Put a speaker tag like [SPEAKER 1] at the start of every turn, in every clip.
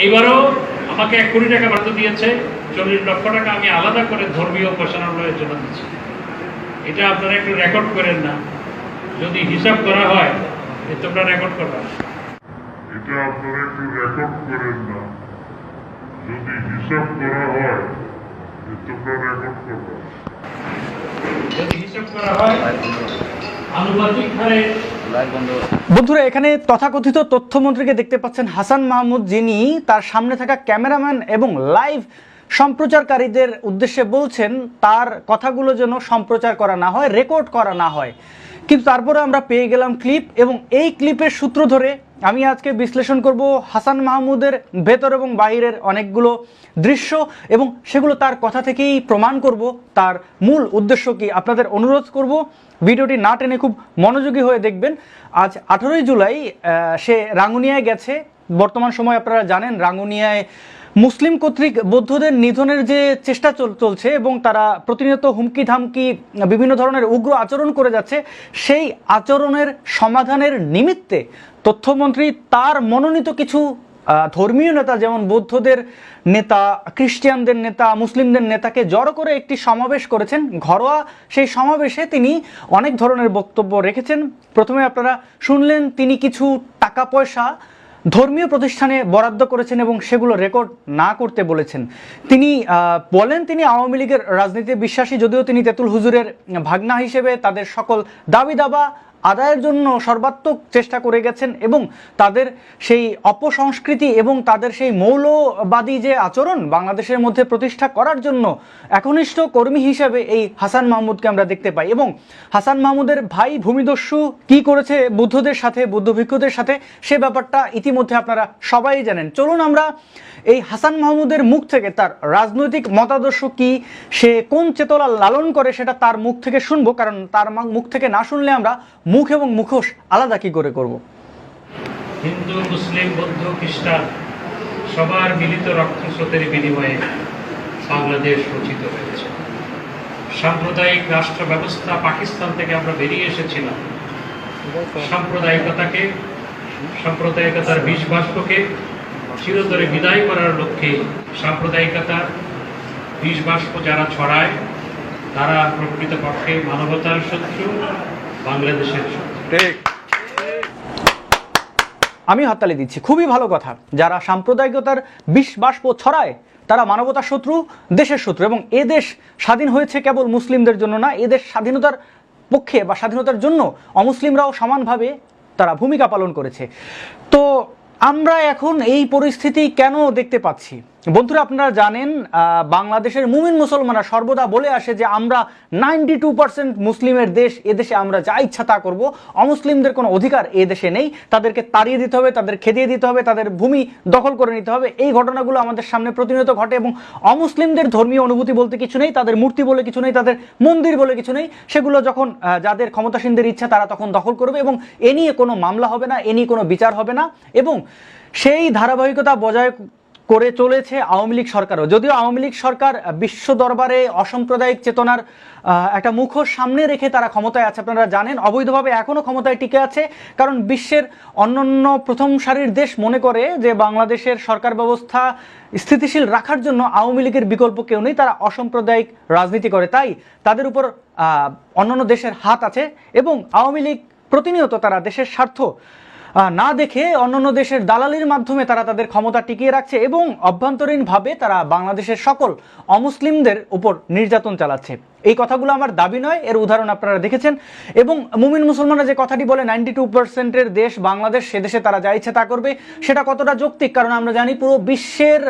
[SPEAKER 1] এইবারও আমাকে 1 কোটি টাকা বাড়তে দিয়েছে, 40 লক্ষ টাকা আমি আলাদা করে ধর্মীয় উপাসনালয়ের জন্য দিচ্ছি। এটা আপনারা একটু রেকর্ড করেন না, যদি হিসাব করা হয় তোমরা রেকর্ড করবা।
[SPEAKER 2] এটা আপনারা একটু রেকর্ড করেন না, যদি হিসাব করা হয় তোমরা রেকর্ড করবা।
[SPEAKER 1] যদি হিসাব করা হয় আনুপাতিক হারে।
[SPEAKER 3] বন্ধুরা, এখানে তথাকথিত তথ্যমন্ত্রীকে দেখতে পাচ্ছেন হাসান মাহমুদ, যিনি তার সামনে থাকা ক্যামেরাম্যান এবং লাইভ সম্প্রচারকারীদের উদ্দেশ্যে বলছেন তার কথাগুলো যেন সম্প্রচার করা না হয়, রেকর্ড করা না হয়। কিন্তু তারপরে আমরা পেয়ে গেলাম ক্লিপ, এবং এই ক্লিপের সূত্র ধরে আমি আজকে বিশ্লেষণ করব হাসান মাহমুদের ভেতর এবং বাহিরের অনেকগুলো দৃশ্য, এবং সেগুলো তার কথা থেকেই প্রমাণ করব তার মূল উদ্দেশ্য কি। আপনাদের অনুরোধ করব ভিডিওটি না টেনে খুব মনোযোগী হয়ে দেখবেন। আজ 18ই জুলাই সে রাঙ্গুনিয়ায় গেছে। বর্তমান সময় আপনারা জানেন রাঙ্গুনিয়ায় মুসলিম কর্তৃক বৌদ্ধদের নিধনের যে চেষ্টা চলছে এবং তারা প্রতিনিয়ত হুমকি ধামকি বিভিন্ন ধরনের উগ্র আচরণ করে যাচ্ছে, সেই আচরণের সমাধানের নিমিত্তে তথ্যমন্ত্রী তার মনোনীত কিছু ধর্মীয় নেতা, যেমন বৌদ্ধদের নেতা, খ্রিস্টানদের নেতা, মুসলিমদের নেতাকে জড়ো করে একটি সমাবেশ করেছেন। ঘরোয়া সেই সমাবেশে তিনি অনেক ধরনের বক্তব্য রেখেছেন। প্রথমে আপনারা শুনলেন তিনি কিছু টাকা পয়সা ধর্মীয় প্রতিষ্ঠানে বরাদ্দ করেছেন এবং সেগুলো রেকর্ড না করতে বলেছেন। তিনি বলেন তিনি আওয়ামী লীগের রাজনীতিতে বিশ্বাসী, যদিও তিনি তেঁতুল হুজুরের ভাগনা হিসেবে তাদের সকল দাবি দাবা আদায়ের জন্য সর্বাত্মক চেষ্টা করে গেছেন, এবং তাদের সেই অপসংস্কৃতি এবং তাদের সেই মৌলবাদী যে আচরণ বাংলাদেশের মধ্যে প্রতিষ্ঠা করার জন্য একনিষ্ঠ কর্মী হিসেবে এই হাসান মাহমুদকে আমরা দেখতে পাই। এবং হাসান মাহমুদের ভাই ভূমিদস্যু কি করেছে বুদ্ধদের সাথে, বুদ্ধ ভিক্ষুদের সাথে, সে ব্যাপারটা ইতিমধ্যে আপনারা সবাই জানেন। চলুন আমরা এই হাসান মাহমুদের মুখ থেকে তার রাজনৈতিক মতাদর্শ কি, সে কোন চেতনা লালন করে, সেটা তার মুখ থেকে শুনবো, কারণ তার মুখ থেকে না শুনলে আমরা মুখ এবং মুখোশ আলাদা কি করে করব।
[SPEAKER 1] হিন্দু, মুসলিম, বৌদ্ধ, খ্রিস্টান সবার মিলিত রক্তস্রোতের বিনিময়ে বাংলাদেশ রচিত হয়েছে। সাম্প্রদায়িক রাষ্ট্র ব্যবস্থা পাকিস্তান থেকে আমরা বেরিয়ে এসেছিলাম। সাম্প্রদায়িকতার বিষ বাষ্পকে চিরতরে বিদায় করার লক্ষ্যে সাম্প্রদায়িকতার বিষ বাষ্প যারা ছড়ায় তারা প্রকৃতপক্ষে মানবতার শত্রু, বাংলাদেশের শত্রু।
[SPEAKER 3] আমি হাততালি দিচ্ছি, খুবই ভালো কথা। যারা সাম্প্রদায়িকতার বিষ বাষ্প ছড়ায় তারা মানবতার শত্রু, দেশের শত্রু। এবং এ দেশ স্বাধীন হয়েছে কেবল মুসলিমদের জন্য না, এ দেশ স্বাধীনতার পক্ষে বা স্বাধীনতার জন্য অমুসলিমরাও সমানভাবে তারা ভূমিকা পালন করেছে। তো আমরা এখন এই পরিস্থিতি কেন দেখতে পাচ্ছি? বন্ধুরা, আপনারা জানেন বাংলাদেশের মুমিন মুসলমানরা সর্বদা বলে আসে যে আমরা 92% মুসলিমের দেশ, এদেশে আমরা যা ইচ্ছা তা করবো, অমুসলিমদের কোনো অধিকার এ দেশে নেই, তাদেরকে তাড়িয়ে দিতে হবে, তাদের খেদিয়ে দিতে হবে, তাদের ভূমি দখল করে নিতে হবে। এই ঘটনাগুলো আমাদের সামনে প্রতিনিয়ত ঘটে, এবং অমুসলিমদের ধর্মীয় অনুভূতি বলতে কিছু নেই, তাদের মূর্তি বলে কিছু নেই, তাদের মন্দির বলে কিছু নেই। সেগুলো যখন যাদের ক্ষমতাসীনদের ইচ্ছা তারা তখন দখল করবে, এবং এ নিয়ে কোনো মামলা হবে না, এ নিয়ে কোনো বিচার হবে না। এবং সেই ধারাবাহিকতা বজায় করে চলেছে আওয়ামী লীগ সরকারও। যদিও আওয়ামী লীগ সরকার বিশ্ব দরবারে অসাম্প্রদায়িক চেতনার একটা মুখোশ সামনে রেখে তারা ক্ষমতায় আছে, আপনারা জানেন অবৈধভাবে এখনও ক্ষমতায় টিকে আছে, কারণ বিশ্বের অন্যান্য প্রথম সারির দেশ মনে করে যে বাংলাদেশের সরকার ব্যবস্থা স্থিতিশীল রাখার জন্য আওয়ামী লীগের বিকল্প কেউ নেই, তারা অসাম্প্রদায়িক রাজনীতি করে, তাই তাদের উপর অন্যান্য দেশের হাত আছে। এবং আওয়ামী লীগ প্রতিনিয়ত তারা দেশের স্বার্থ না দেখে অন্যান্য দেশের দালালির মাধ্যমে তারা তাদের ক্ষমতা টিকিয়ে রাখছে, এবং অভ্যন্তরীণভাবে তারা বাংলাদেশের সকল অমুসলিমদের উপর নির্যাতন চালাচ্ছে। এই কথাগুলো আমার দাবি নয়, এর উদাহরণ আপনারা দেখেছেন। এবং মুমিন মুসলমানরা যে কথাটি বলে 92%-এর দেশ বাংলাদেশ, সে দেশে তারা যা ইচ্ছে তা করবে, সেটা কতটা যৌক্তিক? কারণ আমরা জানি পুরো বিশ্বের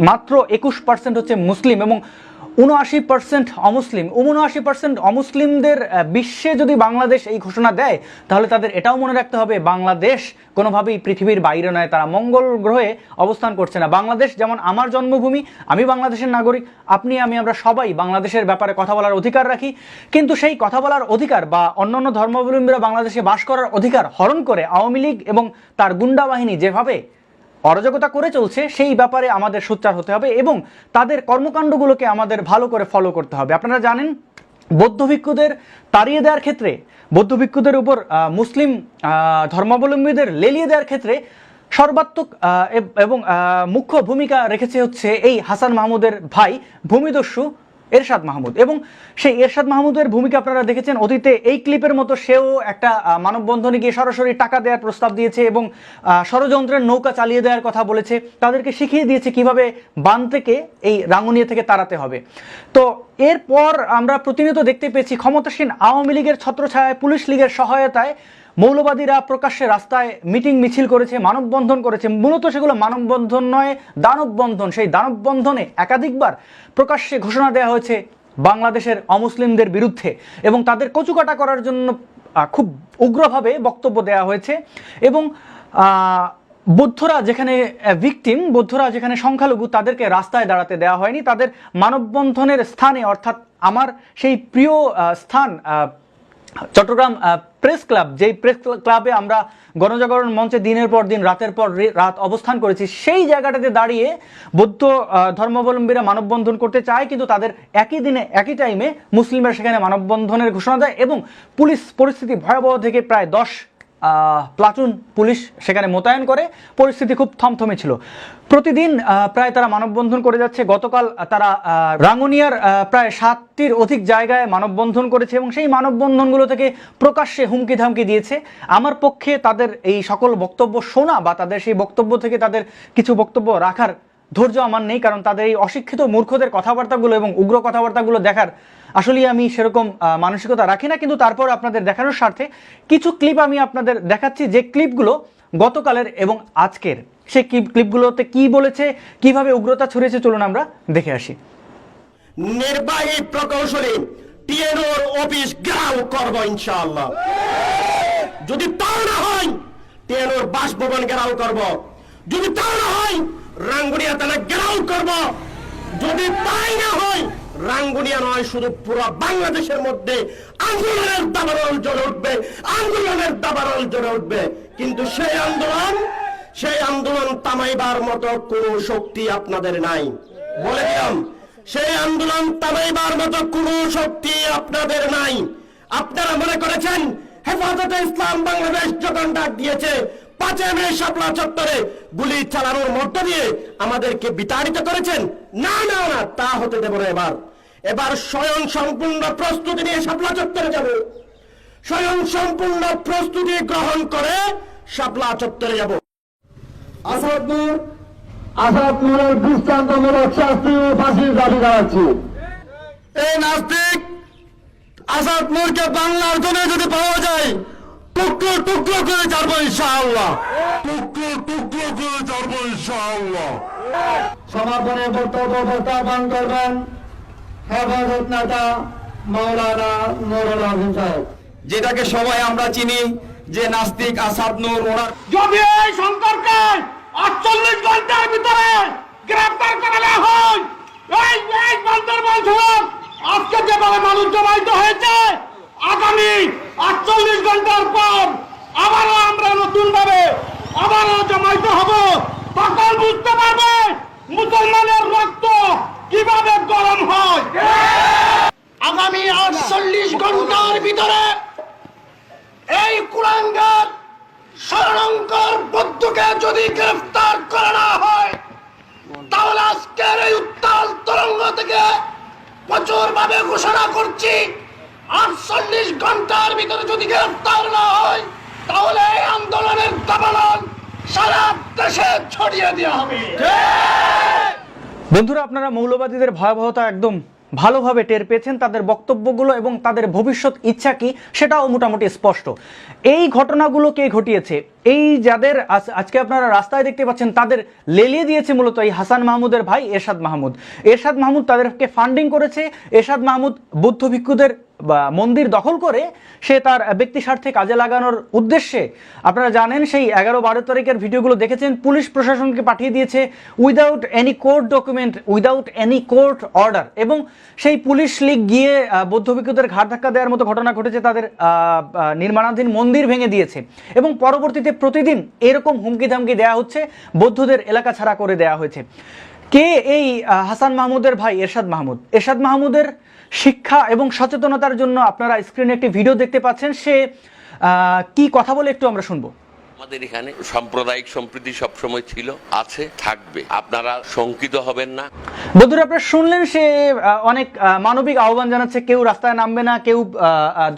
[SPEAKER 3] মাত্র 21% হচ্ছে মুসলিম এবং 79% অমুসলিম। 79% অমুসলিমদের বিশ্বে যদি বাংলাদেশ এই ঘোষণা দেয়, তাহলে তাদের এটাও মনে রাখতে হবে বাংলাদেশ কোনোভাবেই পৃথিবীর বাইরে নয়, তারা মঙ্গল গ্রহে অবস্থান করছে না। বাংলাদেশ যেমন আমার জন্মভূমি, আমি বাংলাদেশের নাগরিক, আপনি আমরা সবাই বাংলাদেশের ব্যাপারে কথা বলার অধিকার রাখি। কিন্তু সেই কথা বলার অধিকার বা অন্যান্য ধর্মাবলম্বীরা বাংলাদেশে বাস করার অধিকার হরণ করে আওয়ামী লীগ এবং তার গুন্ডা বাহিনী যেভাবে অরাজকতা করে চলছে, সেই ব্যাপারে আমাদের সোচ্চার হতে হবে এবং তাদের কর্মকাণ্ডগুলোকে আমাদের ভালো করে ফলো করতে হবে। আপনারা জানেন বৌদ্ধ ভিক্ষুদের তাড়িয়ে দেওয়ার ক্ষেত্রে, বৌদ্ধ ভিক্ষুদের উপর মুসলিম ধর্মাবলম্বীদের লেলিয়ে দেওয়ার ক্ষেত্রে সর্বাত্মক এবং মুখ্য ভূমিকা রেখেছে হচ্ছে এই হাসান মাহমুদের ভাই ভূমিদস্যু এরশাদ মাহমুদ। এবং সেই এরশাদ মাহমুদের ভূমিকা আপনারা দেখেছেন অতীতে এই ক্লিপের মতো সেও একটা মানববন্ধনে গিয়ে সরাসরি টাকা দেওয়ার প্রস্তাব দিয়েছে এবং ষড়যন্ত্রের নৌকা চালিয়ে দেওয়ার কথা বলেছে, তাদেরকে শিখিয়ে দিয়েছে কিভাবে বান থেকে এই রাঙ্গুনিয়া থেকে তাড়াতে হবে। তো এরপর আমরা প্রতিনিয়ত দেখতে পেয়েছি ক্ষমতাসীন আওয়ামী লীগের ছত্রছায়ায় পুলিশ লীগের সহায়তায় মৌলবাদীরা প্রকাশ্যে রাস্তায় মিটিং মিছিল করেছে, মানববন্ধন করেছে। মূলত সেগুলো মানববন্ধন নয়, দানববন্ধন। সেই দানববন্ধনে একাধিকবার প্রকাশ্যে ঘোষণা দেওয়া হয়েছে বাংলাদেশের অমুসলিমদের বিরুদ্ধে এবং তাদের কচুকাটা করার জন্য খুব উগ্রভাবে বক্তব্য দেওয়া হয়েছে। এবং বৌদ্ধরা যেখানে ভিকটিম, বৌদ্ধরা যেখানে সংখ্যালঘু, তাদেরকে রাস্তায় দাঁড়াতে দেওয়া হয়নি। তাদের মানববন্ধনের স্থানে, অর্থাৎ আমার সেই প্রিয় স্থান চট্টগ্রাম প্রেস ক্লাব, যেই প্রেস ক্লাবে আমরা গণজাগরণ মঞ্চে দিনের পর দিন রাতের পর রাত অবস্থান করেছি, সেই জায়গাটাতে দাঁড়িয়ে বৌদ্ধ ধর্মাবলম্বীরা মানববন্ধন করতে চায়, কিন্তু তাদের একই দিনে একই টাইমে মুসলিমরা সেখানে মানববন্ধনের ঘোষণা দেয় এবং পুলিশ পরিস্থিতি ভয়াবহ থেকে প্রায় 10 প্লাটুন পুলিশ সেখানে মোতায়েন করে। পরিস্থিতি খুব থমথমে ছিল। প্রতিদিন প্রায় তারা মানববন্ধন করে যাচ্ছে। গতকাল তারা রাঙ্গুনিয়ার প্রায় 7টির অধিক জায়গায় মানববন্ধন করেছে এবং সেই মানববন্ধনগুলো থেকে প্রকাশ্যে হুমকি ধামকি দিয়েছে। আমার পক্ষে তাদের এই সকল বক্তব্য শোনা বা তাদের সেই বক্তব্য থেকে তাদের কিছু বক্তব্য রাখার ধৈর্য আমার নেই, কারণ তাদের এই অশিক্ষিত মূর্খদের কথাবার্তাগুলো এবং উগ্র কথাবার্তাগুলো দেখার আসলে আমি সেরকম মানসিকতা রাখি না। কিন্তু তারপর আপনাদের দেখানোর স্বার্থে কিছু ক্লিপ আমি আপনাদের দেখাচ্ছি, যে ক্লিপগুলো গতকালের এবং আজকের। সেই ক্লিপগুলোতে কি বলেছে, কিভাবে উগ্রতা ছড়িয়েছে, চলুন আমরা দেখে আসি।
[SPEAKER 4] নির্বাহী প্রকৌশলী টিএনওর অফিস ঘেরাও করব ইনশাআল্লাহ। যদি তাও না হয় টিএনওর বাসভবন ঘেরাও করব, যদি তাও না হয় রাঙ্গুনিয়া থানা ঘেরাও করব, যদি তাই না হয় রাঙ্গুনিয়া নয় শুধু পুরো বাংলাদেশের মধ্যে আন্দোলনের দাবানল জ্বলে উঠবে, আন্দোলনের দাবানল জ্বলে উঠবে। কিন্তু সেই আন্দোলন থামাইবার মতো কোনো শক্তি আপনাদের নাই। বলে দিলাম, সেই আন্দোলন থামাইবার মতো কোনো শক্তি আপনাদের নাই। আপনারা মনে করেছেন হেফাজতে ইসলাম বাংলাদেশ যখন ডাক দিয়েছে 5 মে শাপলা চত্বরে গুলি চালানোর মধ্য দিয়ে আমাদেরকে বিতাড়িত করেছেন? না না না, তা হতে দেব না। এবার স্বয়ং সম্পূর্ণ প্রস্তুতি নিয়ে শাপলা চত্বরে যাব, স্বয়ং সম্পূর্ণ প্রস্তুতি গ্রহণ করে শাপলা চত্বরে যাব।
[SPEAKER 5] আসাদ নূরের দৃষ্টান্তমূলক শাস্তি ও ফাঁসির দাবি জানাচ্ছি।
[SPEAKER 4] এই নাস্তিক আসাদ নূরকে বাংলার জন্য যদি পাওয়া যায় টুকরো টুকরো করে ছাড়বো ইনশাআল্লাহ,
[SPEAKER 2] টুকরো টুকরো করে ছাড়বো ইনশাআল্লাহ।
[SPEAKER 5] সমাপনী বক্তব্য উপস্থাপন করবেন হেফাজত নেতা মাওলানা নুরুল আজিম সাহেব,
[SPEAKER 4] যেটাকে সবাই আমরা চিনি যে নাস্তিক আসাদ নূর। ওনার
[SPEAKER 6] যদি এই সরকারকে 48 ঘন্টার ভিতরে গ্রেফতার করা না হয়, এই বান্দরবান সড়ক আজকে যেভাবে মানুষ জমাইতে হয়েছে, আগামী 48 ঘন্টার পর আবারও আমরা নতুন ভাবে আবারও জমাইতে হব। তখন বুঝতে পারবে মুসলমানের রক্ত কিভাবে গরম হয়। আগামী 48 ঘন্টার ভিতরে এই কুলাঙ্গার শরণঙ্কর বৌদ্ধকে যদি গ্রেফতার করা না হয়, তাহলে আজকের এই উত্তাল তরঙ্গ থেকে প্রচুর ভাবে ঘোষণা করছি, 48 ঘন্টার ভিতরে যদি গ্রেফতার না হয়, তাহলে এই আন্দোলনের দাবানল সারা দেশে ছড়িয়ে দেওয়া হবে।
[SPEAKER 3] বন্ধুরা, আপনারা মৌলবাদীদের ভয়াবহতা একদম ভালোভাবে টের পেয়েছেন। তাদের বক্তব্যগুলো এবং তাদের ভবিষ্যৎ ইচ্ছা কি সেটাও মোটামুটি স্পষ্ট। এই ঘটনাগুলো কে ঘটিয়েছে, এই যাদের আজকে আপনারা রাস্তায় দেখতে পাচ্ছেন, তাদের লেলিয়ে দিয়েছে মূলত এই হাসান মাহমুদের ভাই এরশাদ মাহমুদ। এরশাদ মাহমুদ তাদেরকে ফান্ডিং করেছে। এরশাদ মাহমুদ বৌদ্ধ ভিক্ষুদের মন্দির দখল করে সে তার ব্যক্তি স্বার্থে কাজে লাগানোর উদ্দেশ্যে, আপনারা জানেন সেই 11-12 তারিখের ভিডিওগুলো দেখেছেন, পুলিশ প্রশাসনকে পাঠিয়ে দিয়েছে without any court document, without any court order. এবং সেই পুলিশ লীগ গিয়ে বৌদ্ধ ভিক্ষুদের ঘাড় ধাক্কা দেওয়ার মতো ঘটনা ঘটেছে, তাদের নির্মাণাধীন মন্দির ভেঙে দিয়েছে এবং পরবর্তীতে প্রতিদিন এরকম হুমকি ধামকি দেওয়া হচ্ছে, বৌদ্ধদের এলাকা ছাড়া করে দেওয়া হয়েছে। কে এই হাসান মাহমুদের ভাই এরশাদ মাহমুদ? এরশাদ মাহমুদের শিক্ষা এবং সচেতনতার জন্য আপনারা স্ক্রিনে একটি ভিডিও দেখতে পাচ্ছেন। সে কি কথা বলে একটু আমরা শুনবো।
[SPEAKER 7] আমাদের এখানে সাম্প্রদায়িক সম্প্রীতি সবসময় ছিল, আছে, থাকবে। আপনারা শঙ্কিত হবেন না।
[SPEAKER 3] বন্ধুরা, আপনারা শুনলেন সে অনেক মানবিক আহ্বান জানাচ্ছে, কেউ রাস্তায় নামবে না, কেউ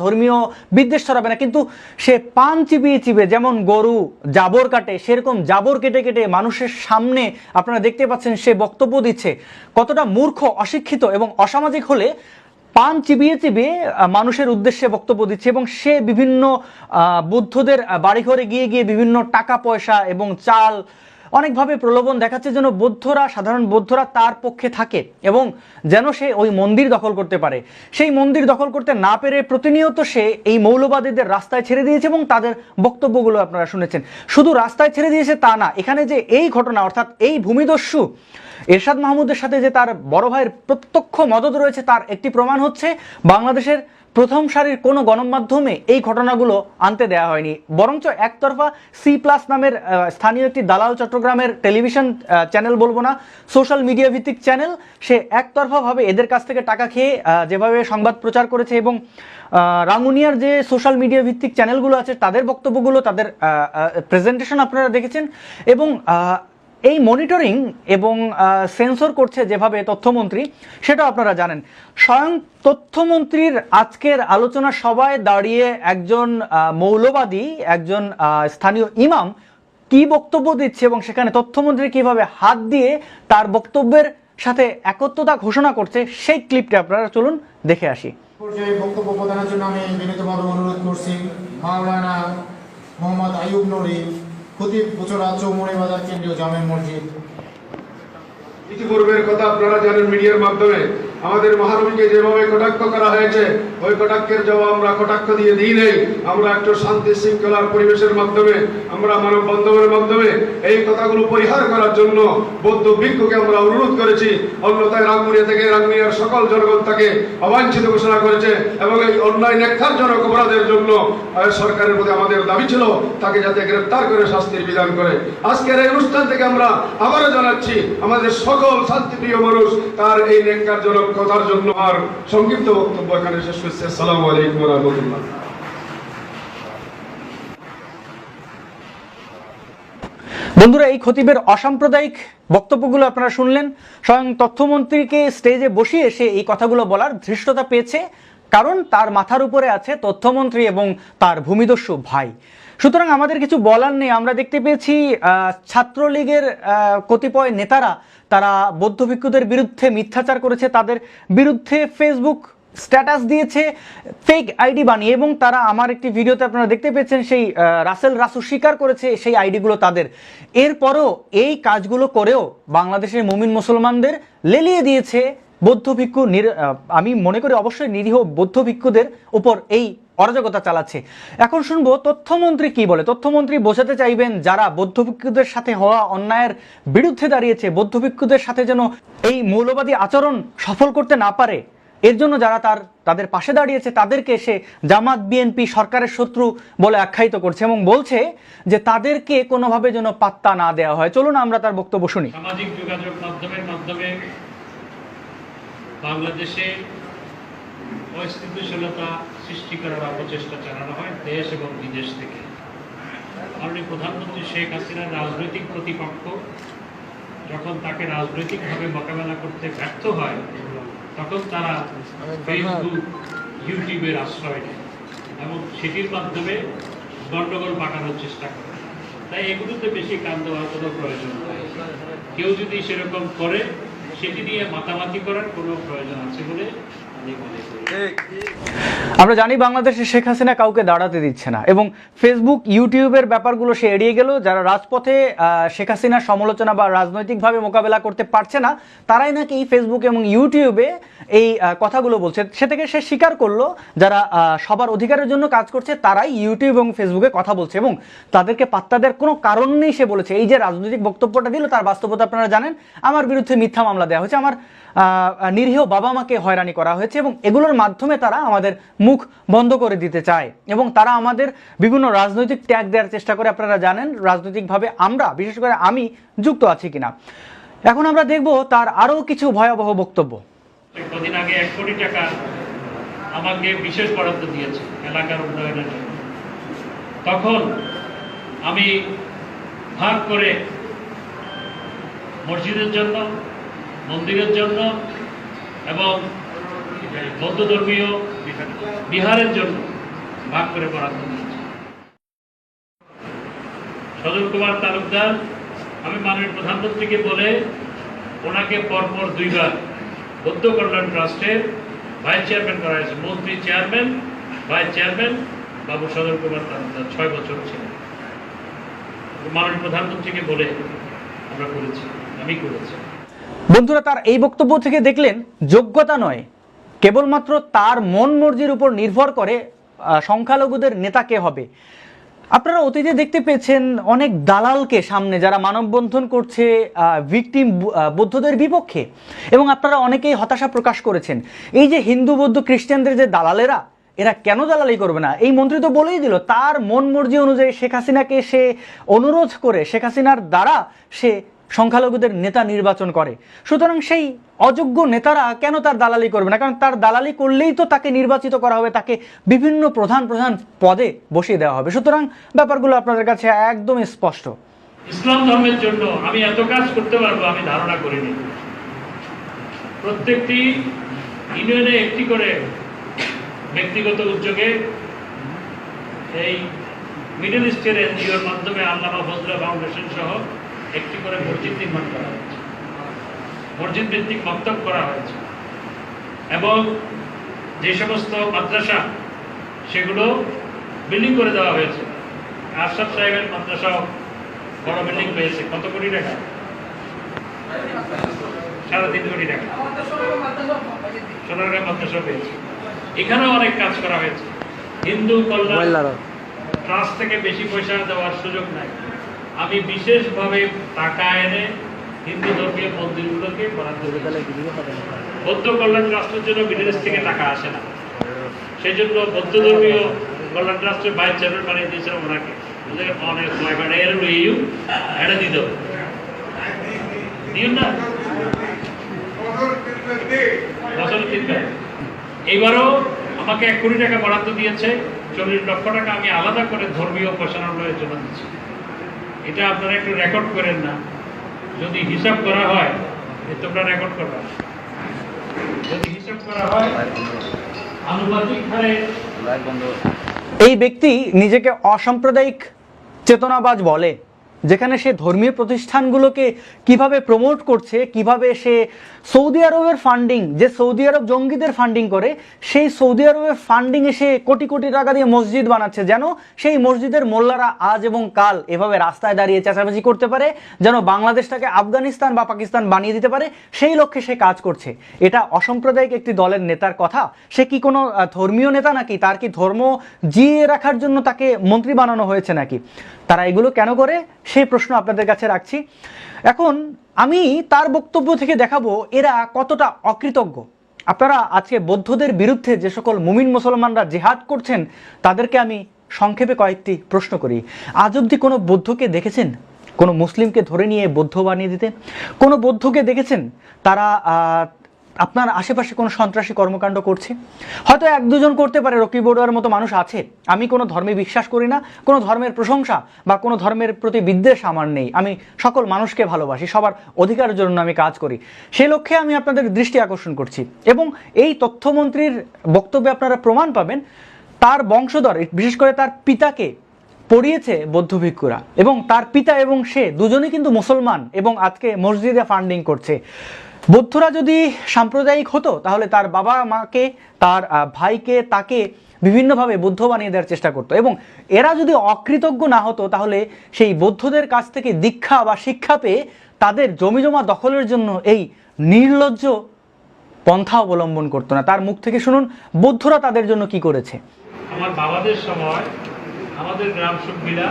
[SPEAKER 3] ধর্মীয় বিদ্বেষ ছড়াবে না, কিন্তু সে পান চিবিয়ে চিবিয়ে যেমন গরু জাবর কাটে সেরকম জাবর কেটে কেটে মানুষের সামনে আপনারা দেখতে পাচ্ছেন সে বক্তব্য দিচ্ছে। কতটা মূর্খ, অশিক্ষিত এবং অসামাজিক হলে পান চিবিয়ে চিবিয়ে মানুষের উদ্দেশ্যে বক্তব্য দিচ্ছে, এবং সে বিভিন্ন বৌদ্ধদের বাড়িঘরে গিয়ে গিয়ে বিভিন্ন টাকা পয়সা এবং চাল অনেকভাবে প্রলোভন দেখাচ্ছে যেন সাধারণ বৌদ্ধরা তার পক্ষে থাকে এবং যেন সে ওই মন্দির দখল করতে পারে। সেই মন্দির দখল করতে না পেরে প্রতিনিয়ত সে এই মৌলবাদীদের রাস্তায় ছেড়ে দিয়েছে এবং তাদের বক্তব্যগুলো আপনারা শুনেছেন। শুধু রাস্তায় ছেড়ে দিয়েছে তা না, এখানে যে এই ঘটনা অর্থাৎ এই ভূমিদস্যু এরশাদ মাহমুদের সাথে যে তার বড় ভাইয়ের প্রত্যক্ষ মদত রয়েছে তার একটি প্রমাণ হচ্ছে বাংলাদেশের প্রথম সারির কোনো গণমাধ্যমে এই ঘটনাগুলো আনতে দেওয়া হয়নি, বরঞ্চ একতরফা C+ নামের স্থানীয় একটি দালাল চট্টগ্রামের টেলিভিশন চ্যানেল, বলবো না, সোশ্যাল মিডিয়া ভিত্তিক চ্যানেল, সে একতরফাভাবে এদের কাছ থেকে টাকা খেয়ে যেভাবে সংবাদ প্রচার করেছে এবং রাঙ্গুনিয়ার যে সোশ্যাল মিডিয়া ভিত্তিক চ্যানেলগুলো আছে তাদের বক্তব্যগুলো, তাদের প্রেজেন্টেশন আপনারা দেখেছেন। এবং এই মনিটরিং এবং সেন্সর করছে যেভাবে তথ্যমন্ত্রী, সেটাও আপনারা জানেন। স্বয়ং তথ্যমন্ত্রীর আজকের আলোচনা সভায় দাঁড়িয়ে একজন মৌলবাদী, একজন স্থানীয় ইমাম কি বক্তব্য দিচ্ছে এবং সেখানে তথ্যমন্ত্রী কিভাবে হাত দিয়ে তার বক্তব্যের সাথে একত্রতা ঘোষণা করছে, সেই ক্লিপটা আপনারা চলুন দেখে আসি।
[SPEAKER 8] বক্তব্য প্রদানের জন্য আমি বিনীতভাবে অনুরোধ করছি মাওলানা মোহাম্মদ আইয়ুব নুরি, খতিব গুজরা চৌমুহনী বাজার কেন্দ্রীয় জামে মসজিদ।
[SPEAKER 6] ইতিপূর্বের কথা আপনারা জানেন, মিডিয়ার মাধ্যমে আমাদের মহানবীকে যেভাবে কটাক্ষ করা হয়েছে, ওই কটাক্ষের জবাব আমরা কটাক্ষ দিয়ে দিই নেই। আমরা একটু শান্তি শৃঙ্খলার পরিবেশের মাধ্যমে, আমরা মানববন্ধনের মাধ্যমে এই কথাগুলো পরিহার করার জন্য বৌদ্ধ ভিক্ষুকে আমরা অনুরোধ করেছি। অন্যথায় রাঙ্গুনিয়া থেকে রাঙ্গুনিয়ার সকল জনগণ তাকে অবাঞ্ছিত ঘোষণা করেছে এবং এই অন্যায় ন্যাক্কারজনক অপরাধের জন্য সরকারের প্রতি আমাদের দাবি ছিল তাকে যাতে গ্রেফতার করে শাস্তির বিধান করে। আজকের এই অনুষ্ঠান থেকে আমরা আবারও জানাচ্ছি আমাদের সকল শান্তিপ্রিয় মানুষ তার এই ন্যাক্কারজনক কথার জন্য আর সংক্ষিপ্ত বক্তব্য এখানে শেষ করছে। আসসালামু আলাইকুম ওয়া রাহমাতুল্লাহ।
[SPEAKER 3] বন্ধুরা, এই খতিবের অসাম্প্রদায়িক বক্তব্যগুলো আপনারা শুনলেন। স্বয়ং তথ্যমন্ত্রীকে স্টেজে বসিয়ে সে এই কথাগুলো বলার ধৃষ্টতা পেয়েছে, কারণ তার মাথার উপরে আছে তথ্যমন্ত্রী এবং তার ভূমিদস্যু ভাই। সুতরাং আমাদের কিছু বলার নেই। আমরা দেখতে পেয়েছি ছাত্রলীগের কতিপয় নেতারা তারা বৌদ্ধ ভিক্ষুদের বিরুদ্ধে মিথ্যাচার করেছে, তাদের বিরুদ্ধে ফেসবুক স্ট্যাটাস দিয়েছে ফেক আইডি বানিয়ে, এবং তারা আমার একটি ভিডিওতে আপনারা দেখতে পেয়েছেন সেই রাসু স্বীকার করেছে সেই আইডিগুলো তাদের। এরপরও এই কাজগুলো করেও বাংলাদেশের মুমিন মুসলমানদের লেলিয়ে দিয়েছে বৌদ্ধ ভিক্ষু। আমি মনে করি অবশ্যই নিরীহ বৌদ্ধ ভিক্ষুদের উপর এই অরাজকতা চালাচ্ছে। এখন শুনবো তথ্যমন্ত্রী কি বলে। তথ্যমন্ত্রী বোঝাতে চাইবেন যারা বৌদ্ধ ভিক্ষুদের সাথে হওয়া অন্যায়ের বিরুদ্ধে দাঁড়িয়েছে, বৌদ্ধ ভিক্ষুদের সাথে যেন এই মৌলবাদী আচরণ সফল করতে না পারে, এর জন্য যারা তাদের পাশে দাঁড়িয়েছে তাদেরকে সে জামাত বিএনপি সরকারের শত্রু বলে আখ্যায়িত করছে এবং বলছে যে তাদেরকে কোনোভাবে যেন পাত্তা না দেওয়া হয়। চলুন আমরা তার বক্তব্য শুনি।
[SPEAKER 1] সামাজিক যোগাযোগ মাধ্যমের মাধ্যমে বাংলাদেশে অস্থিতিশীলতা সৃষ্টি করার অপচেষ্টা চালানো হয় দেশ এবং বিদেশ থেকে। মাননীয় প্রধানমন্ত্রী শেখ হাসিনার রাজনৈতিক প্রতিপক্ষ যখন তাকে রাজনৈতিকভাবে মোকাবেলা করতে ব্যর্থ হয়, তখন তারা ফেসবুক, ইউটিউবের আশ্রয় নেয় এবং সেটির মাধ্যমে গণ্ডগোল পাকানোর চেষ্টা করে। তাই এগুলোতে বেশি কান দেওয়ার কোনো প্রয়োজন নেই। কেউ যদি সেরকম করে সেটি নিয়ে মাতামাতি করার কোনো প্রয়োজন আছে বলে আমি মনে করি।
[SPEAKER 3] আমরা জানি বাংলাদেশে শেখ হাসিনা কাউকে দাঁড়াতে দিচ্ছে না এবং ফেসবুক ইউটিউবের ব্যাপারগুলো সে এড়িয়ে গেল। যারা রাজপথে শেখ হাসিনার সমালোচনা বা রাজনৈতিকভাবে মোকাবেলা করতে পারছে না, তারাই নাকি ফেসবুক এবং ইউটিউবে এই কথাগুলো বলছে। সে থেকে সে স্বীকার করলো যারা সবার অধিকারের জন্য কাজ করছে তারাই ইউটিউব এবং ফেসবুকে কথা বলছে এবং তাদেরকে পাত্তা দেওয়ার কোনো কারণ নেই। সে বলেছে এই যে রাজনৈতিক বক্তব্যটা দিল তার বাস্তবতা আপনারা জানেন। আমার বিরুদ্ধে মিথ্যা মামলা দেওয়া হয়েছে, আমার নিরীহ বাবা মাকে হয়রানি করা হয়েছে এবং এগুলোর মাধ্যমে তারা আমাদের মুখ বন্ধ করে দিতে চায় এবং তারা আমাদের বিভিন্ন রাজনৈতিক ট্যাগ দেওয়ার চেষ্টা করে। আপনারা জানেন রাজনৈতিকভাবে আমরা, বিশেষ করে আমি, যুক্ত আছি কিনা। এখন আমরা দেখব তার আরও কিছু ভয়াবহ বক্তব্য।
[SPEAKER 1] কদিন আগে 1 কোটি টাকা আমাকে বিশেষ বরাদ্দ দিয়েছে এলাকার উন্নয়নের জন্য। তখন আমি ভাগ করে মসজিদের জন্য, মন্দিরের জন্য এবং বৌদ্ধ ধর্মীয় বিহারের জন্য ভাগ করে বরাদ্দ দিয়েছি। সজল কুমার তালুকদার, আমি মাননীয় প্রধানমন্ত্রীকে বলে ওনাকে পরপর 2 বার বৌদ্ধ কল্যাণ ট্রাস্টের ভাইস চেয়ারম্যান করা হয়েছে। মন্ত্রী চেয়ারম্যান, ভাইস চেয়ারম্যান বাবু সজল কুমার তালুকদার 6 বছর ছিলেন। মাননীয় প্রধানমন্ত্রীকে বলে আমরা করেছি, আমি করেছি।
[SPEAKER 3] বন্ধুরা, তার এই বক্তব্য থেকে দেখলেন যোগ্যতা নয়, কেবলমাত্র তার মন মর্জির উপর নির্ভর করে সংখ্যালঘুদের নেতা কে হবে। আপনারা অতীতে দেখতে পেয়েছেন অনেক দালালকে সামনে, যারা মানববন্ধন করছে ভিকটিম বৌদ্ধদের বিপক্ষে, এবং আপনারা অনেকেই হতাশা প্রকাশ করেছেন। এই যে হিন্দু বৌদ্ধ খ্রিস্টানদের যে দালালেরা, এরা কেন দালালি করবে না? এই মন্ত্রী তো বলেই দিল তার মন মর্জি অনুযায়ী শেখ হাসিনাকে সে অনুরোধ করে শেখ হাসিনার দ্বারা সে সংখ্যালঘুদের নেতা নির্বাচন করে। সুতরাং সেই অযোগ্য নেতারা কেন তার দালালি করবে না? কারণ তার দালালি করলেই তো তাকে নির্বাচিত করা হবে, তাকে বিভিন্ন প্রধান প্রধান পদে বসিয়ে দেওয়া হবে। সুতরাং ব্যাপারগুলো আপনাদের কাছে একদম স্পষ্ট।
[SPEAKER 1] ইসলাম ধর্মের জন্য আমি এত কাজ করতে পারবো আমি ধারণা করিনি। প্রত্যেকটি ইউনিয়নে একটি করে ব্যক্তিগত উদ্যোগে এই মিডল ইস্টের এনজিওর মাধ্যমে আল্লামা ফজলুল্লাহ ফাউন্ডেশন সহ একটি করে মসজিদ নির্মাণ করা হয়েছে, মসজিদ ভিত্তিক মক্তব করা হয়েছে, এবং যে সমস্ত মাদ্রাসা সেগুলো বিল্ডিং করে দেওয়া হয়েছে। আশরাফ সাহেবের মাদ্রাসাও বড় বিল্ডিং পেয়েছে। কত কোটি টাকা? 3.5 কোটি টাকা। সোনারগাঁ মাদ্রাসা পেয়েছে। এখানেও অনেক কাজ করা হয়েছে। হিন্দু কল্যাণ ট্রাস্ট থেকে বেশি পয়সা দেওয়ার সুযোগ নাই। আমি বিশেষভাবে টাকা এনে হিন্দু ধর্মীয় মন্দিরগুলোকে বরাদ্দ দিয়েছি। বৌদ্ধ কল্যাণ ট্রাস্টের জন্য বিদেশ থেকে টাকা আসে না, সেই জন্য বৌদ্ধ ধর্মীয় কল্যাণ ট্রাস্টের ভাইস চেয়ারম্যান বানিয়ে দিয়েছিলাম ওনাকে। অনেক এটা দিত দিন না বছর 3 বার। এইবারও আমাকে 1 কোটি টাকা বরাদ্দ দিয়েছে। 40 লক্ষ টাকা আমি আলাদা করে ধর্মীয় উপাসনালয়ের জন্য দিচ্ছি। এটা আপনারা একটু রেকর্ড করেন না, যদি হিসাব করা হয় তোমরা রেকর্ড করবে, যদি হিসাব করা হয় আনুপাতিক হারে।
[SPEAKER 3] এই ব্যক্তি নিজেকে অসাম্প্রদায়িক চেতনাবাজ বলে, যেখানে সে ধর্মীয় প্রতিষ্ঠানগুলোকে কিভাবে প্রমোট করছে, কিভাবে সে সৌদি আরবের ফান্ডিং, যে সৌদি আরব জঙ্গিদের ফান্ডিং করে, সেই সৌদি আরবের ফান্ডিংয়ে সে কোটি কোটি টাকা দিয়ে মসজিদ বানাচ্ছে, যেন সেই মসজিদের মোল্লারা আজ এবং কাল এভাবে রাস্তায় দাঁড়িয়ে চেঁচামেচি করতে পারে, যেন বাংলাদেশটাকে আফগানিস্তান বা পাকিস্তান বানিয়ে দিতে পারে। সেই লক্ষ্যে সে কাজ করছে। এটা অসাম্প্রদায়িক একটি দলের নেতার কথা। সে কি কোনো ধর্মীয় নেতা নাকি? তার কি ধর্ম জিয়ে রাখার জন্য তাকে মন্ত্রী বানানো হয়েছে নাকি? তারা এগুলো কেন করে, সেই প্রশ্ন আপনাদের কাছে রাখছি। এখন আমি তার বক্তব্য থেকে দেখাবো এরা কতটা অকৃতজ্ঞ। আপনারা আজকে বৌদ্ধদের বিরুদ্ধে যে সকল মুমিন মুসলমানরা জিহাদ করছেন, তাদেরকে আমি সংক্ষেপে কয়েকটি প্রশ্ন করি। আজ অবধি কোনো বৌদ্ধকে দেখেছেন কোনো মুসলিমকে ধরে নিয়ে বৌদ্ধ বানিয়ে দিতে? কোনো বৌদ্ধকে দেখেছেন তারা আপনার আশেপাশে কোনো সন্ত্রাসী কর্মকাণ্ড করছে? হয়তো 1-2 করতে পারে, রকি বড়ুয়ার মতো মানুষ আছে। আমি কোনো ধর্মে বিশ্বাস করি না, কোনো ধর্মের প্রশংসা বা কোনো ধর্মের প্রতি বিদ্বেষ আমার নেই। আমি সকল মানুষকে ভালোবাসি, সবার অধিকারের জন্য আমি কাজ করি। সেই লক্ষ্যে আমি আপনাদের দৃষ্টি আকর্ষণ করছি। এবং এই তথ্যমন্ত্রীর বক্তব্যে আপনারা প্রমাণ পাবেন তার বংশধর, বিশেষ করে তার পিতাকে পড়িয়েছে বৌদ্ধ ভিক্ষুরা, এবং তার পিতা এবং সে দুজনেই কিন্তু মুসলমান এবং আজকে মসজিদে ফান্ডিং করছে। বৌদ্ধরা যদি সাম্প্রদায়িক হতো তাহলে তার বাবা মাকে, তার ভাইকে, তাকে বিভিন্নভাবে বৌদ্ধ বানিয়ে দেওয়ার চেষ্টা করতো। এবং এরা যদি অকৃতজ্ঞ না হতো তাহলে সেই বৌদ্ধদের কাছ থেকে দীক্ষা বা শিক্ষা পেয়ে তাদের জমিজমা দখলের জন্য এই নির্লজ্জ পন্থা অবলম্বন করতো না। তার মুখ থেকে শুনুন বৌদ্ধরা তাদের জন্য কি করেছে।
[SPEAKER 1] আমার বাবাদের সময় আমাদের গ্রাম সুখবিলা,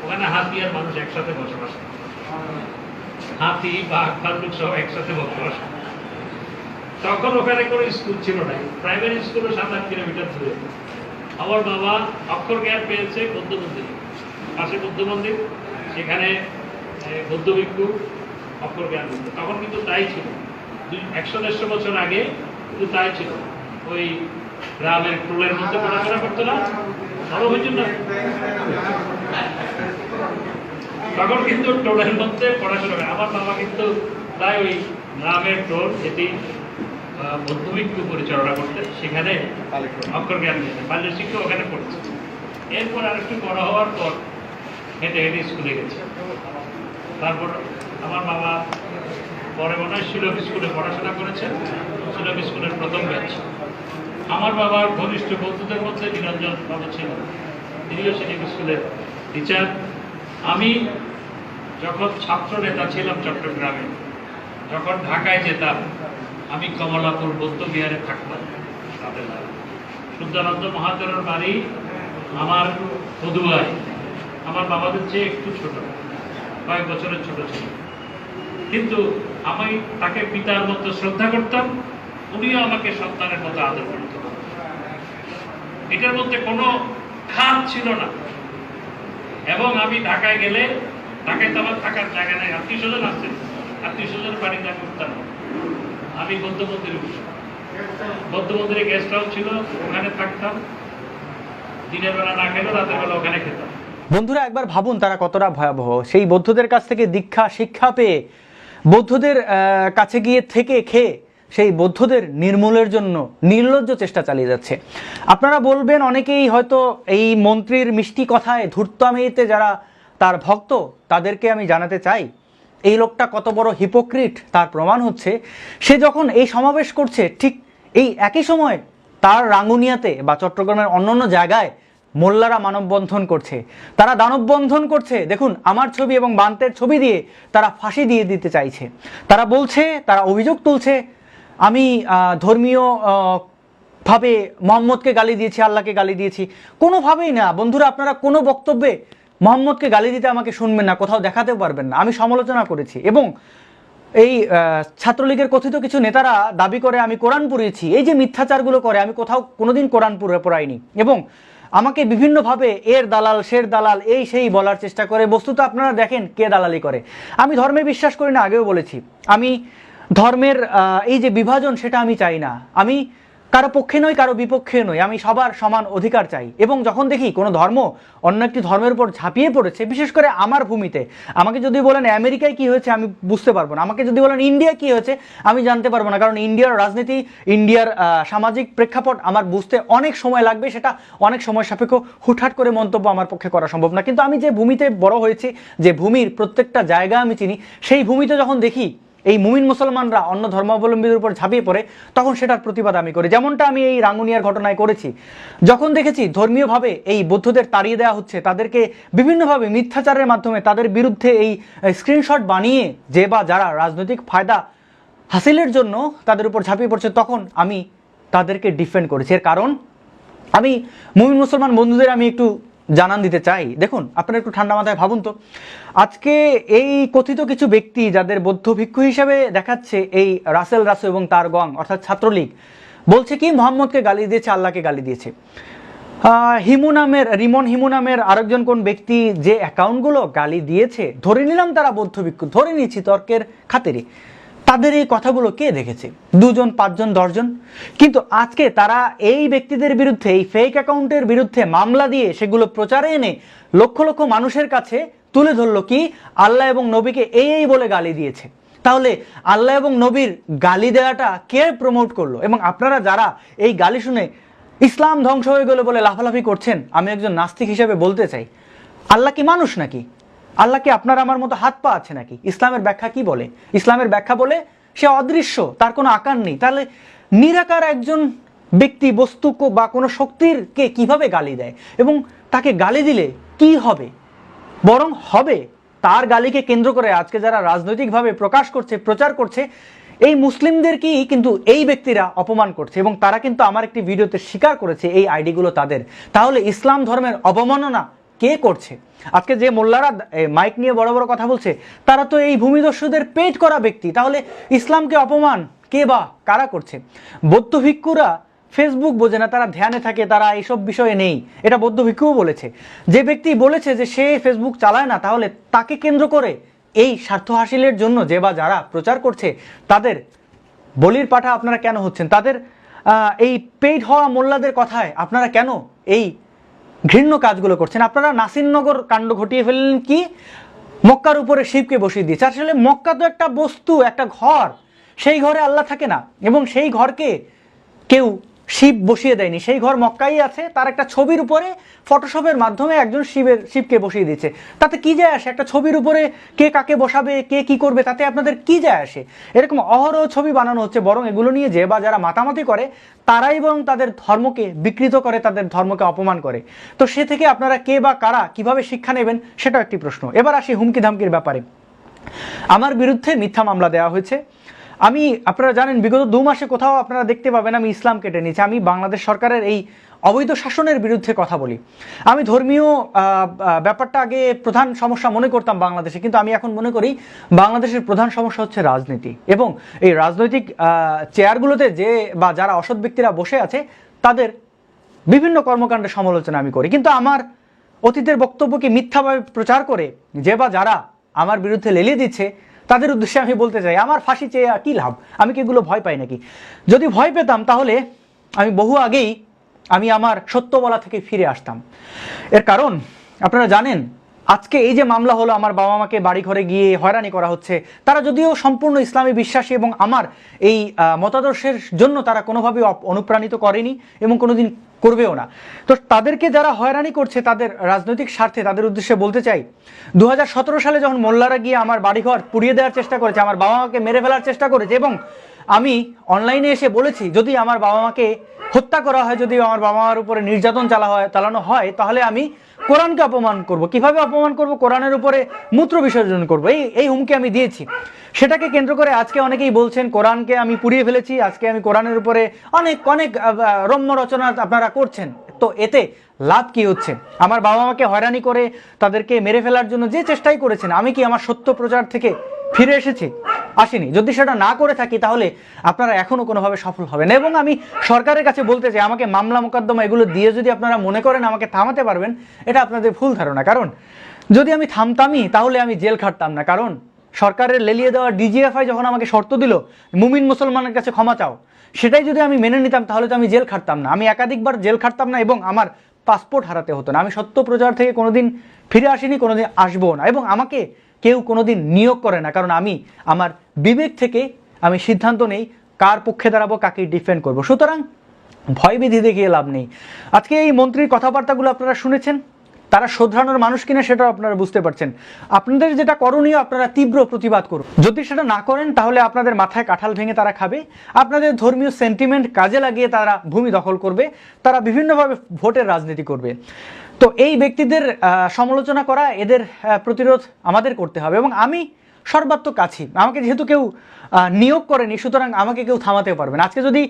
[SPEAKER 1] ওখানে হাতি আর মানুষ একসাথে বসবাস করে। হাতি বাঘ ভাল্লুক সব একসাথে বসবাস করে। তখন ওখানে কোনো স্কুল ছিল না, প্রাইমারি স্কুলও 7-8 কিলোমিটার দূরে। আমার বাবা অক্ষর জ্ঞান পেয়েছে বৌদ্ধ মন্দিরে, পাশে বৌদ্ধ মন্দির, সেখানে বৌদ্ধ ভিক্ষু অক্ষর জ্ঞান দিত। তখন কিন্তু তাই ছিল, 100-150 বছর আগে কিন্তু তাই ছিল। ওই গ্রামের টুলের মধ্যে পড়াশোনা করতো না, বড় হয়েছিল না। তখন কিন্তু টোলের মধ্যে পড়াশোনা করে। আমার বাবা কিন্তু প্রায় ওই গ্রামের টোল, যেটি বৌদ্ধভিক্ষু পরিচালনা করতেন, সেখানে অক্ষর জ্ঞান দিতেন, বাল্য শিক্ষা ওখানে পড়ছে। এরপর আর একটু বড় হওয়ার পর হেঁটে হেঁটে স্কুলে গেছে। তারপর আমার বাবা পরে মনে হয় শিলক স্কুলে পড়াশোনা করেছেন, শিলক স্কুলের প্রথম ব্যাচ। আমার বাবার ঘনিষ্ঠ বন্ধুদের মধ্যে নিরঞ্জন বাবু ছিলেন, তিনিও শিলক স্কুলের টিচার। আমি যখন ছাত্র নেতা ছিলাম চট্টগ্রামে, যখন ঢাকায় যেতাম, আমি কমলাপুর বৌদ্ধ বিহারে থাকতাম। সূর্যানন্দ মহাজনের বাড়ি আমার পদুয়ায়, আমার বাবাদের চেয়ে একটু ছোট, কয়েক বছরের ছোট ছিল, কিন্তু আমি তাকে পিতার মতো শ্রদ্ধা করতাম, উনিও আমাকে সন্তানের মতো আদর করত। এটার মধ্যে কোনো খাত ছিল না। এবং আমি ঢাকায় গেলে, ঢাকায় তো আমার থাকার জায়গা নেই, আত্মীয় স্বজন আছে, আত্মীয় স্বজনের বাড়িতে আমি উঠতাম না। আমি বৌদ্ধ মন্দিরে উঠতাম, বৌদ্ধ মন্দিরে গেস্ট হাউস ছিল, ওখানে থাকতাম, দিনের বেলা না খেলেও রাতের বেলা ওখানে খেতাম।
[SPEAKER 3] বন্ধুরা, একবার ভাবুন তারা কতটা ভয়াবহ। সেই বৌদ্ধদের কাছ থেকে দীক্ষা শিক্ষা পেয়ে, বৌদ্ধদের কাছে গিয়ে থেকে খেয়ে সেই বৌদ্ধদের নির্মূলের জন্য নির্লজ্জ চেষ্টা চালিয়ে যাচ্ছে। আপনারা বলবেন, অনেকেই হয়তো এই মন্ত্রীর মিষ্টি কথায় ধূর্তামিতে যারা তার ভক্ত, তাদেরকে আমি জানাতে চাই এই লোকটা কত বড় হিপোক্রিট তার প্রমাণ হচ্ছে। সে যখন এই সমাবেশ করছে, ঠিক এই একই সময় তার রাঙ্গুনিয়াতে বা চট্টগ্রামের অন্যান্য জায়গায় মোল্লারা মানববন্ধন করছে, তারা দানববন্ধন করছে। দেখুন, আমার ছবি এবং বান্তের ছবি দিয়ে তারা ফাঁসি দিয়ে দিতে চাইছে। তারা বলছে, তারা অভিযোগ তুলছে, আমি ধর্মীয় ভাবে মোহাম্মদকে গালি দিয়েছি, আল্লাহকে গালি দিয়েছি। কোনোভাবেই না বন্ধুরা, আপনারা কোনো বক্তব্যে মোহাম্মদকে গালি দিতে আমাকে শুনবেন না, কোথাও দেখাতেও পারবেন না। আমি সমালোচনা করেছি এবং এই ছাত্রলীগের কথিত কিছু নেতারা দাবি করে আমি কোরআন পড়িয়েছি। এই যে মিথ্যাচারগুলো করে, আমি কোথাও কোনোদিন কোরআন পড়াইনি এবং আমাকে বিভিন্নভাবে এর দালাল, শের দালাল, এই সেই বলার চেষ্টা করে। বস্তুত আপনারা দেখেন কে দালালি করে। আমি ধর্মে বিশ্বাস করি না, আগেও বলেছি। আমি ধর্মের এই যে বিভাজন, সেটা আমি চাই না। আমি কারো পক্ষে নই, কারো বিপক্ষে নই, আমি সবার সমান অধিকার চাই। এবং যখন দেখি কোনো ধর্ম অন্য একটি ধর্মের উপর ঝাঁপিয়ে পড়েছে, বিশেষ করে আমার ভূমিতে, আমাকে যদি বলেন আমেরিকায় কি হয়েছে আমি বুঝতে পারবো না, আমাকে যদি বলেন ইন্ডিয়া কি হয়েছে আমি জানতে পারবো না, কারণ ইন্ডিয়ার রাজনীতি, ইন্ডিয়ার সামাজিক প্রেক্ষাপট আমার বুঝতে অনেক সময় লাগবে। সেটা অনেক সময় সাপেক্ষ, হুটহাট করে মন্তব্য আমার পক্ষে করা সম্ভব না। কিন্তু আমি যে ভূমিতে বড় হয়েছি, যে ভূমির প্রত্যেকটা জায়গা আমি চিনি, সেই ভূমিতে যখন দেখি এই মুমিন মুসলমানরা অন্য ধর্মাবলম্বীদের উপর ঝাঁপিয়ে পড়ে, তখন সেটার প্রতিবাদ আমি করি। যেমনটা আমি এই রাঙ্গুনিয়ার ঘটনায় করেছি। যখন দেখেছি ধর্মীয়ভাবে এই বৌদ্ধদের তাড়িয়ে দেওয়া হচ্ছে, তাদেরকে বিভিন্নভাবে মিথ্যাচারের মাধ্যমে তাদের বিরুদ্ধে এই স্ক্রিনশট বানিয়ে যে বা যারা রাজনৈতিক ফায়দা হাসিলের জন্য তাদের উপর ঝাঁপিয়ে পড়ছে, তখন আমি তাদেরকে ডিফেন্ড করেছি। এর কারণ আমি মুমিন মুসলমান বন্ধুদের আমি একটু জানান দিতে চাই। দেখুন, আপনারা একটু ঠান্ডা মাথায় ভাবুন তো, আজকে এই কথিত কিছু ব্যক্তি যাদের বৌদ্ধ ভিক্ষু হিসেবে দেখাচ্ছে, এই রাসেল রাসু এবং তার গং অর্থাৎ ছাত্রলীগ, বলছে কি মোহাম্মদকে গালি দিয়েছে, আল্লাহকে গালি দিয়েছে। রিমন হিমু নামের আরেকজন কোন ব্যক্তি যে অ্যাকাউন্টগুলো গালি দিয়েছে, ধরে নিলাম তারা বৌদ্ধ ভিক্ষু, ধরে নিচ্ছি তর্কের খাতিরে, তাদের এই কথাগুলো কে দেখেছে? 2 জন, 5 জন, 10 জন। কিন্তু আজকে তারা এই ব্যক্তিদের বিরুদ্ধে, এই ফেক অ্যাকাউন্টের বিরুদ্ধে মামলা দিয়ে সেগুলো প্রচারে এনে লক্ষ লক্ষ মানুষের কাছে তুলে ধরলো কি আল্লাহ এবং নবীকে এই বলে গালি দিয়েছে। তাহলে আল্লাহ এবং নবীর গালি দেওয়াটা কে প্রমোট করলো? এবং আপনারা যারা এই গালি শুনে ইসলাম ধ্বংস হয়ে গেল বলে লাফালাফি করছেন, আমি একজন নাস্তিক হিসেবে বলতে চাই, আল্লাহ কি মানুষ নাকি? আল্লাহ কি আপনার আমার মতো হাত পা আছে নাকি? ইসলামের ব্যাখ্যা কি বলে? ইসলামের ব্যাখ্যা বলে সে অদৃশ্য, তার কোনো আকার নেই। তাহলে নিরাকার একজন ব্যক্তি, বস্তু বা কোনো শক্তির কে কিভাবে গালি দেয়? এবং তাকে গালি দিলে কি হবে? বরং হবে তার গালিকে কেন্দ্র করে আজকে যারা রাজনৈতিকভাবে প্রকাশ করছে, প্রচার করছে, এই মুসলিমদেরকেই কিন্তু এই ব্যক্তিরা অপমান করছে। এবং তারা কিন্তু আমার একটি ভিডিওতে স্বীকার করেছে এই আইডিগুলো তাদের। তাহলে ইসলাম ধর্মের অবমাননা কে করছে? আজকে যে মোল্লারা মাইক নিয়ে বড় বড় কথা বলছে, তারা তো এই ভূমিদস্যুদের পেট করা ব্যক্তি। তাহলে ইসলামকে অপমান কে বা কারা করছে? বৌদ্ধ ভিক্ষুরা ফেসবুক বোঝে না, তারা ধ্যানে থাকে, তারা এইসব বিষয়ে নেই। এটা বৌদ্ধ ভিক্ষুও বলেছে। যে ব্যক্তি বলেছে যে সে ফেসবুক চালায় না, তাহলে তাকে কেন্দ্র করে এই স্বার্থ হাসিলের জন্য যে বা যারা প্রচার করছে, তাদের বলির পাঠা আপনারা কেন হচ্ছেন? তাদের এই পেইড হওয়া মোল্লাদের কথায় আপনারা কেন এই ঘৃণ্য কাজগুলো করছেন? আপনারা নাসিরনগর কাণ্ড ঘটিয়ে ফেললেন কি? মক্কার উপরে শিবকে বসিয়ে দিয়েছে। আসলে মক্কা তো একটা বস্তু, একটা ঘর, সেই ঘরে আল্লাহ থাকে না এবং সেই ঘরকে কেউ শিব বসিয়ে দেয়নি, সেই ঘর মক্কাই আছে। তার একটা ছবির উপরে ফটোশপের মাধ্যমে একজন শিবকে বসিয়ে দিয়েছে। তাতে কি যায় আসে? একটা ছবির উপরে কে কাকে বসাবে, কে কি করবে, তাতে আপনাদের কি যায় আসে? এরকম অহরহ ছবি বানানো হচ্ছে। বরং এগুলো নিয়ে যে বা যারা মাতামাতি করে তারাই বরং তাদের ধর্মকে বিকৃত করে, তাদের ধর্মকে অপমান করে। তো সে থেকে আপনারা কে বা কারা কিভাবে শিক্ষা নেবেন সেটাও একটি প্রশ্ন। এবার আসি হুমকি ধামকির ব্যাপারে। আমার বিরুদ্ধে মিথ্যা মামলা দেওয়া হয়েছে। আমি, আপনারা জানেন, বিগত 2 মাসে কোথাও আপনারা দেখতে পাবেন আমি ইসলাম কেটে নিয়েছি। আমি বাংলাদেশ সরকারের এই অবৈধ শাসনের বিরুদ্ধে কথা বলি। আমি ধর্মীয় ব্যাপারটা আগে প্রধান সমস্যা মনে করতাম বাংলাদেশে, কিন্তু আমি এখন মনে করি বাংলাদেশের প্রধান সমস্যা হচ্ছে রাজনীতি। এবং এই রাজনৈতিক চেয়ারগুলোতে যে বা যারা অসৎ ব্যক্তিরা বসে আছে তাদের বিভিন্ন কর্মকাণ্ডের সমালোচনা আমি করি। কিন্তু আমার অতীতের বক্তব্যকে মিথ্যাভাবে প্রচার করে যে বা যারা আমার বিরুদ্ধে লেলিয়ে দিচ্ছে তাদের উদ্দেশ্যে আমি বলতে চাই, আমার ফাঁসি চেয়ে কী লাভ? আমি কি এগুলো ভয় পাই নাকি? যদি ভয় পেতাম তাহলে আমি বহু আগেই আমার সত্য বলা থেকে ফিরে আসতাম। এর কারণ আপনারা জানেন, আজকে এই যে মামলা হলো, আমার বাবা মাকে বাড়ি ঘরে গিয়ে হয়রানি করা হচ্ছে, তারা যদিও সম্পূর্ণ ইসলামী বিশ্বাসী এবং আমার এই মতাদর্শের জন্য তারা কোনোভাবে অনুপ্রাণিত করেনি এবং কোনোদিন করবেও না। তো তাদেরকে যারা হয়রানি করছে তাদের রাজনৈতিক স্বার্থে, তাদের উদ্দেশ্যে বলতে চাই, 2017 সালে যখন মোল্লারা গিয়ে আমার বাড়িঘর পুড়িয়ে দেওয়ার চেষ্টা করেছে, আমার বাবা মাকে মেরে ফেলার চেষ্টা করেছে, এবং আমি অনলাইনে এসে বলেছি যদি আমার বাবা মাকে হত্যা করা হয়, যদি আমার বাবা মার উপরে নির্যাতন চালানো হয়, তাহলে আমি কোরআনকে অপমান করব। কিভাবে অপমান করব? কোরআনের উপরে মূত্র বিসর্জন করব। এই হুমকি আমি দিয়েছি। সেটাকে কেন্দ্র করে আজকে অনেকেই বলছেন কোরআনকে আমি পুড়িয়ে ফেলেছি, আজকে আমি কোরআনের উপরে অনেক রম্য রচনা আপনারা করছেন। তো এতে লাভ কি হচ্ছে? আমার বাবা মাকে হয়রানি করে তাদেরকে মেরে ফেলার জন্য যে চেষ্টাই করেছেন, আমি কি আমার সত্য প্রচার থেকে ফিরে এসেছি? আসেনি। যদি সেটা না করে থাকি তাহলে আপনারা এখনো কোনোভাবে সফল হবেন। এবং আমি সরকারের কাছে বলতে চাই, আমাকে মামলা মোকদ্দমা এগুলো দিয়ে যদি আপনারা মনে করেন আমাকে থামাতে পারবেন, এটা আপনাদের ভুল ধারণা। কারণ যদি আমি থামতামই তাহলে আমি জেল খাটতাম না। কারণ সরকারের লেলিয়ে দেওয়া ডিজিএফআই যখন আমাকে শর্ত দিল মুমিন মুসলমানের কাছে ক্ষমা চাও, সেটাই যদি আমি মেনে নিতাম তাহলে তো আমি জেল খাটতাম না। আমি একাধিকবার জেল খাটতাম না এবং আমার পাসপোর্ট হারাতে হতো না। আমি সত্য প্রচার থেকে কোনোদিন ফিরে আসিনি, কোনোদিন আসবো না, এবং আমাকে কেউ কোনোদিন নিয়োগ করে না। কারণ আমি আমার বিবেক থেকে আমি সিদ্ধান্ত নেই কার পক্ষে দাঁড়াবো, কাকে ডিফেন্ড করব। সুতরাং ভয়ভীতি দেখিয়ে লাভ নেই। আজকে এই মন্ত্রীর কথাবার্তাগুলো আপনারা শুনেছেন, তারা শোধরানোর মানুষ কিনা সেটাও আপনারা বুঝতে পারছেন। আপনাদের যেটা করণীয়, আপনারা তীব্র প্রতিবাদ করুন। যদি সেটা না করেন তাহলে আপনাদের মাথায় কাঁঠাল ভেঙে তারা খাবে, আপনাদের ধর্মীয় সেন্টিমেন্ট কাজে লাগিয়ে তারা ভূমি দখল করবে, তারা বিভিন্নভাবে ভোটের রাজনীতি করবে। তো এই ব্যক্তিদের সমালোচনা করা, এদের প্রতিরোধ আমাদের করতে হবে। এবং আমি সর্বাত্মক আছি। আমাকে যেহেতু কেউ নিয়োগ করেনি, সুতরাং আমাকে কেউ থামাতেও পারবে না। আজকে যদি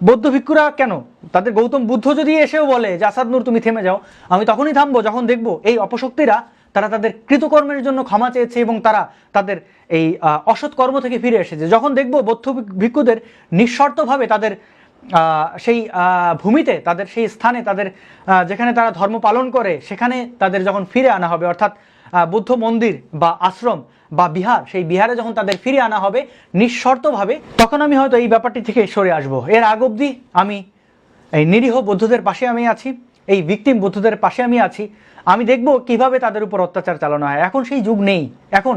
[SPEAKER 3] বৌদ্ধ ভিক্ষুরা, কেন তাদের গৌতম বুদ্ধ যদি এসেও বলে যে আসাদ নূর তুমি থেমে যাও, আমি তখনই থামবো যখন দেখবো এই অপশক্তিরা তারা তাদের কৃতকর্মের জন্য ক্ষমা চেয়েছে এবং তারা তাদের এই অসৎ কর্ম থেকে ফিরে এসেছে। যখন দেখবো বৌদ্ধ ভিক্ষুদের নিঃশর্তভাবে তাদের সেই ভূমিতে, তাদের সেই স্থানে, তাদের যেখানে তারা ধর্ম পালন করে সেখানে তাদের যখন ফিরে আনা হবে, অর্থাৎ বুদ্ধ মন্দির বা আশ্রম বা বিহার, সেই বিহারে যখন তাদের ফিরে আনা হবে নিঃশর্তভাবে, তখন আমি হয়তো এই ব্যাপারটি থেকে সরে আসব। এর আগ অবধি আমি এই নিরীহ বৌদ্ধদের পাশে আমি আছি, এই ভিকটিম বৌদ্ধদের পাশে আমি আছি। আমি দেখব কিভাবে তাদের উপর অত্যাচার চালানো হয়। এখন সেই যুগ নেই, এখন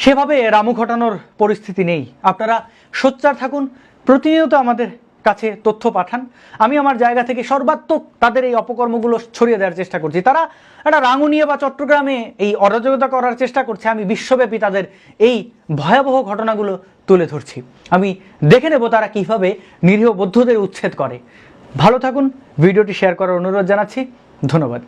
[SPEAKER 3] সেভাবে রামু ঘটানোর পরিস্থিতি নেই। আপনারা সোচ্চার থাকুন, প্রতিনিয়ত আমাদের কাছে তথ্য পাঠান। আমি আমার জায়গা থেকে সর্বাত্মক তাদের এই অপকর্মগুলো ছড়িয়ে দেওয়ার চেষ্টা করছি। তারা একটা রাঙ্গুনিয়া বা চট্টগ্রামে এই অরাজকতা করার চেষ্টা করছে, আমি বিশ্বব্যাপী তাদের এই ভয়াবহ ঘটনাগুলো তুলে ধরছি। আমি দেখে নেব তারা কিভাবে নিরীহ বৌদ্ধদের উচ্ছেদ করে। ভালো থাকুন, ভিডিওটি শেয়ার করার অনুরোধ জানাচ্ছি। ধন্যবাদ।